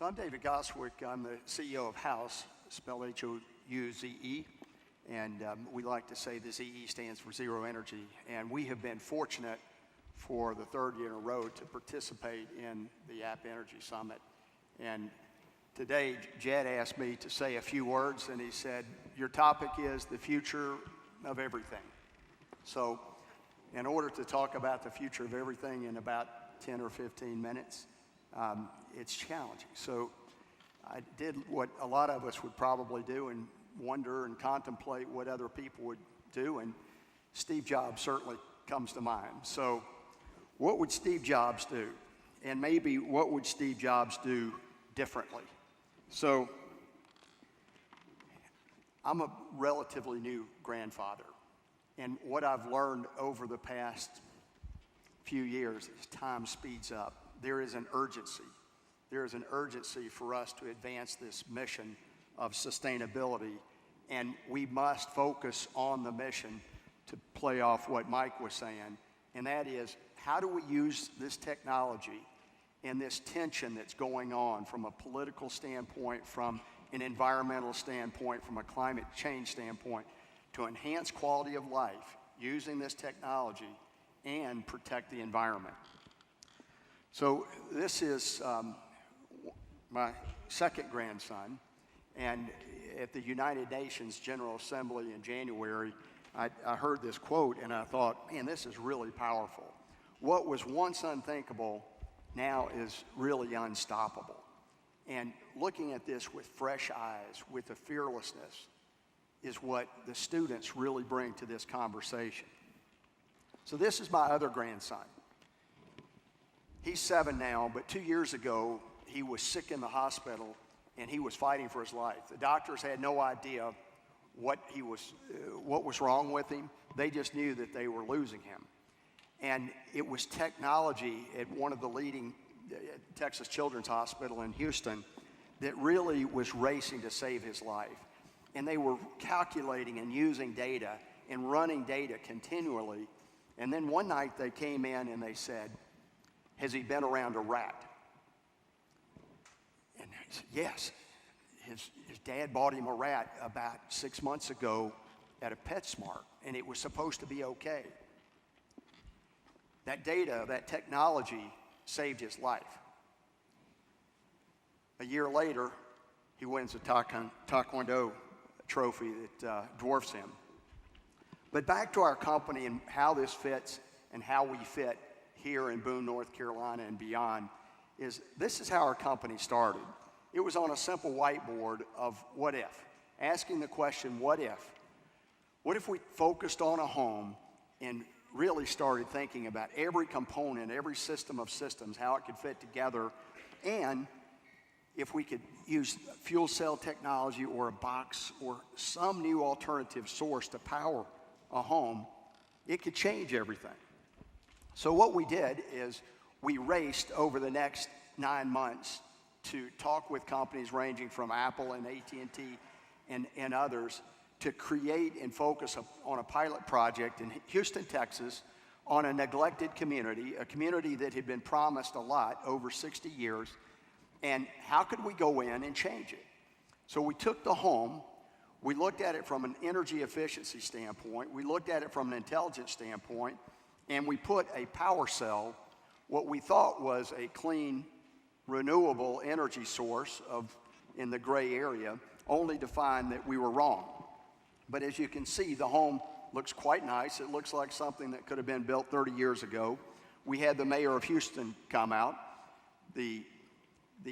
So I'm David Goswick. I'm the CEO of House, spelled H-O-U-Z-E. And we like to say the ZE stands for Zero Energy. And we have been fortunate for the third year in a row to participate in the App Energy Summit. And today, Jed asked me to say a few words, and he said, your topic is the future of everything. So in order to talk about the future of everything in about 10 or 15 minutes, it's challenging. So I did what a lot of us would probably do and wonder and contemplate what other people would do, and Steve Jobs certainly comes to mind. So what would Steve Jobs do? And maybe what would Steve Jobs do differently? So I'm a relatively new grandfather, and what I've learned over the past few years as time speeds up, there is an urgency. There is an urgency for us to advance this mission of sustainability, and we must focus on the mission to play off what Mike was saying, and that is, how do we use this technology and this tension that's going on from a political standpoint, from an environmental standpoint, from a climate change standpoint, to enhance quality of life using this technology and protect the environment. So this is my second grandson, and at the United Nations General Assembly in January, I heard this quote and I thought, man, this is really powerful. What was once unthinkable now is really unstoppable. And looking at this with fresh eyes, with a fearlessness, is what the students really bring to this conversation. So this is my other grandson. He's 7 now, but 2 years ago, he was sick in the hospital and he was fighting for his life. The doctors had no idea what was wrong with him. They just knew that they were losing him. And it was technology at one of the leading Texas Children's Hospital in Houston that really was racing to save his life. And they were calculating and using data and running data continually. And then one night they came in and they said, has he been around a rat? And he said, yes. His dad bought him a rat about 6 months ago at a PetSmart, and it was supposed to be okay. That data, that technology saved his life. A year later, he wins a Taekwondo trophy that dwarfs him. But back to our company and how this fits and how we fit here in Boone, North Carolina and beyond, is this is how our company started. It was on a simple whiteboard of what if, asking the question, what if? What if we focused on a home and really started thinking about every component, every system of systems, how it could fit together, and if we could use fuel cell technology or a box or some new alternative source to power a home, it could change everything. So what we did is we raced over the next 9 months to talk with companies ranging from Apple and AT&T and others to create and focus on a pilot project in Houston, Texas, on a neglected community, a community that had been promised a lot over 60 years, and how could we go in and change it? So we took the home, we looked at it from an energy efficiency standpoint, we looked at it from an intelligence standpoint, and we put a power cell, what we thought was a clean, renewable energy source in the gray area, only to find that we were wrong. But as you can see, the home looks quite nice. It looks like something that could have been built 30 years ago. We had the mayor of Houston come out, the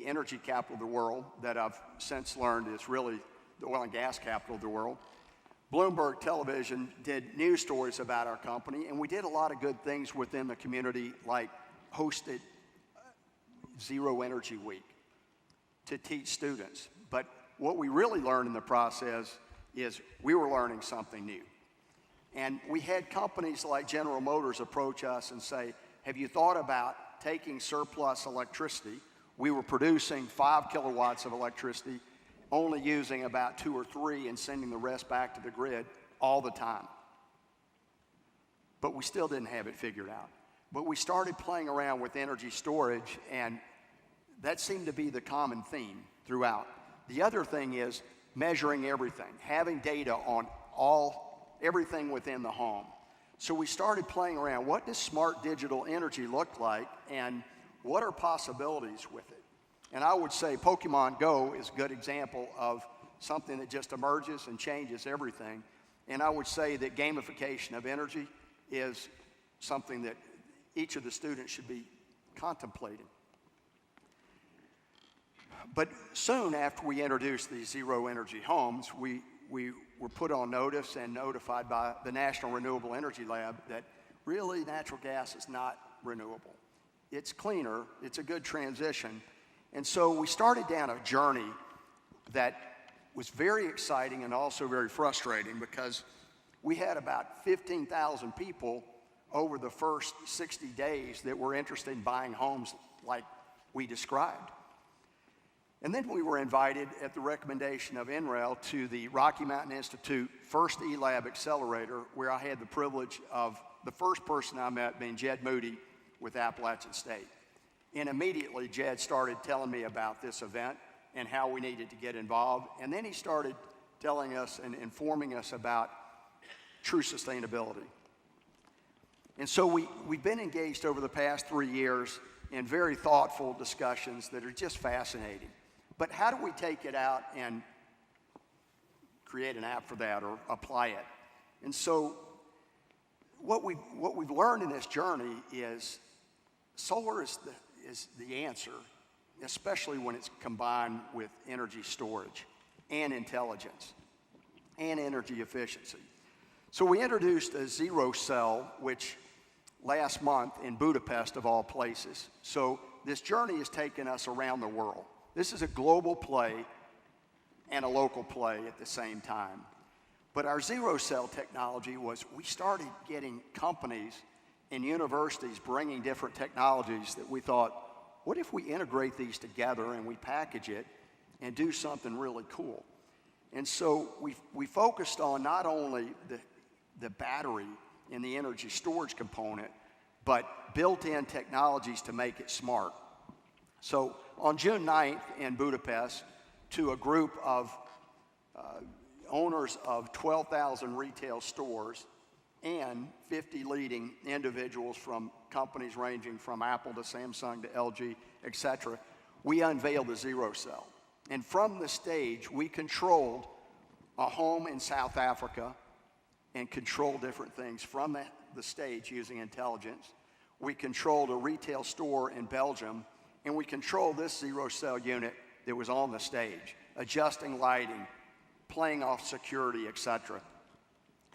energy capital of the world that I've since learned is really the oil and gas capital of the world. Bloomberg Television did news stories about our company, and we did a lot of good things within the community, like hosted Zero Energy Week to teach students. But what we really learned in the process is we were learning something new. And we had companies like General Motors approach us and say, have you thought about taking surplus electricity? We were producing 5 kilowatts of electricity, only using about 2 or 3 and sending the rest back to the grid all the time. But we still didn't have it figured out. But we started playing around with energy storage, and That seemed to be the common theme throughout. The other thing is measuring everything, having data on everything within the home. So we started playing around. What does smart digital energy look like, and what are possibilities with it? And I would say Pokemon Go is a good example of something that just emerges and changes everything. And I would say that gamification of energy is something that each of the students should be contemplating. But soon after we introduced these zero energy homes, we were put on notice and notified by the National Renewable Energy Lab that really natural gas is not renewable. It's cleaner, it's a good transition. And so we started down a journey that was very exciting and also very frustrating, because we had about 15,000 people over the first 60 days that were interested in buying homes like we described. And then we were invited, at the recommendation of NREL, to the Rocky Mountain Institute First eLab Accelerator, where I had the privilege of the first person I met being Jed Moody with Appalachian State. And immediately Jed started telling me about this event and how we needed to get involved. And then he started telling us and informing us about true sustainability. And so we've been engaged over the past 3 years in very thoughtful discussions that are just fascinating. But how do we take it out and create an app for that or apply it? And so what we've learned in this journey is solar is the answer, especially when it's combined with energy storage and intelligence and energy efficiency. So we introduced a zero cell, which last month in Budapest, of all places. So this journey has taken us around the world. This is a global play and a local play at the same time. But our zero cell technology was, we started getting companies and universities bringing different technologies that we thought, what if we integrate these together and we package it and do something really cool? And so we focused on not only the battery and the energy storage component, but built-in technologies to make it smart. So on June 9th in Budapest, to a group of owners of 12,000 retail stores and 50 leading individuals from companies ranging from Apple to Samsung to LG, et cetera, we unveiled the zero cell. And from the stage, we controlled a home in South Africa and controlled different things from the stage using intelligence. We controlled a retail store in Belgium, and we controlled this zero cell unit that was on the stage, adjusting lighting, playing off security, et cetera.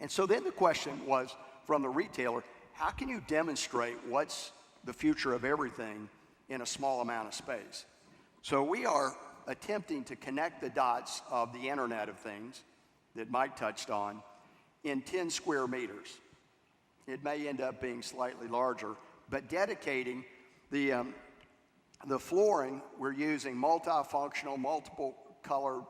And so then the question was from the retailer, how can you demonstrate what's the future of everything in a small amount of space? So we are attempting to connect the dots of the Internet of Things that Mike touched on in 10 square meters. It may end up being slightly larger, but dedicating the flooring, we're using multifunctional, multiple color,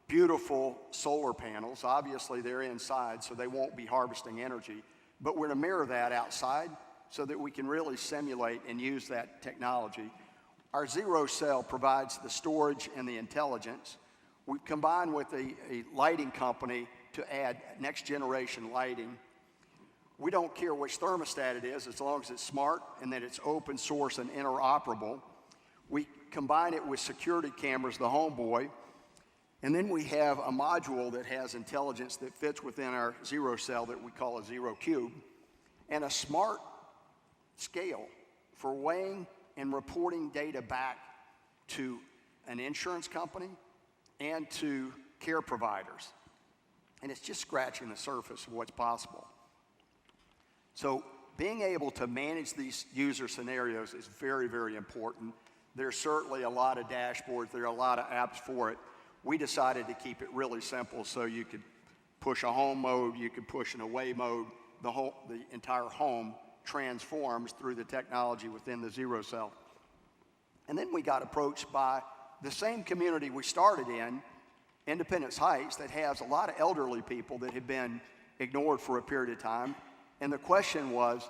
beautiful solar panels. Obviously they're inside, so they won't be harvesting energy, but we're gonna mirror that outside so that we can really simulate and use that technology. Our zero cell provides the storage and the intelligence. We've combined with a lighting company to add next generation lighting. We don't care which thermostat it is, as long as it's smart and that it's open source and interoperable. We combine it with security cameras, the Homeboy, and then we have a module that has intelligence that fits within our zero cell that we call a zero cube, and a smart scale for weighing and reporting data back to an insurance company and to care providers. And it's just scratching the surface of what's possible. So being able to manage these user scenarios is very, very important. There's certainly a lot of dashboards, there are a lot of apps for it. We decided to keep it really simple, so you could push a home mode, you could push an away mode, the entire home transforms through the technology within the zero cell. And then we got approached by the same community we started in, Independence Heights, that has a lot of elderly people that have been ignored for a period of time. And the question was,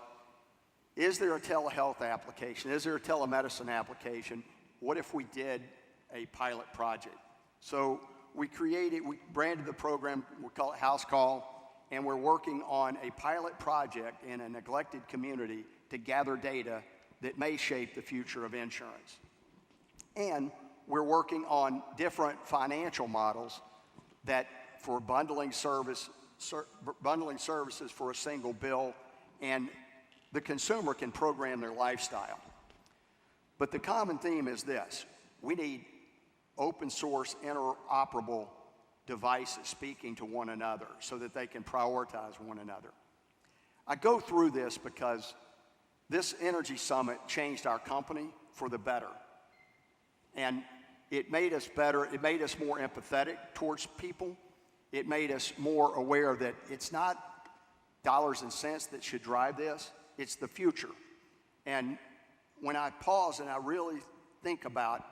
is there a telehealth application? Is there a telemedicine application? what if we did a pilot project? So we branded the program, we call it House Call, and we're working on a pilot project in a neglected community to gather data that may shape the future of insurance. And we're working on different financial models that for bundling services for a single bill, and the consumer can program their lifestyle. But the common theme is this: we need open source interoperable devices speaking to one another so that they can prioritize one another. I go through this because this Energy Summit changed our company for the better. And it made us better, it made us more empathetic towards people. It made us more aware that it's not dollars and cents that should drive this, it's the future. And when I pause and I really think about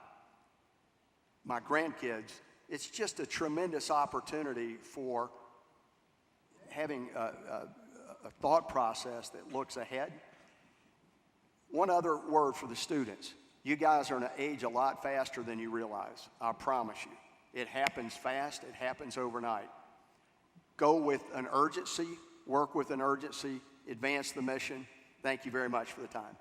my grandkids, it's just a tremendous opportunity for having a thought process that looks ahead. One other word for the students. You guys are going to age a lot faster than you realize, I promise you. It happens fast, it happens overnight. Go with an urgency, work with an urgency, advance the mission. Thank you very much for the time.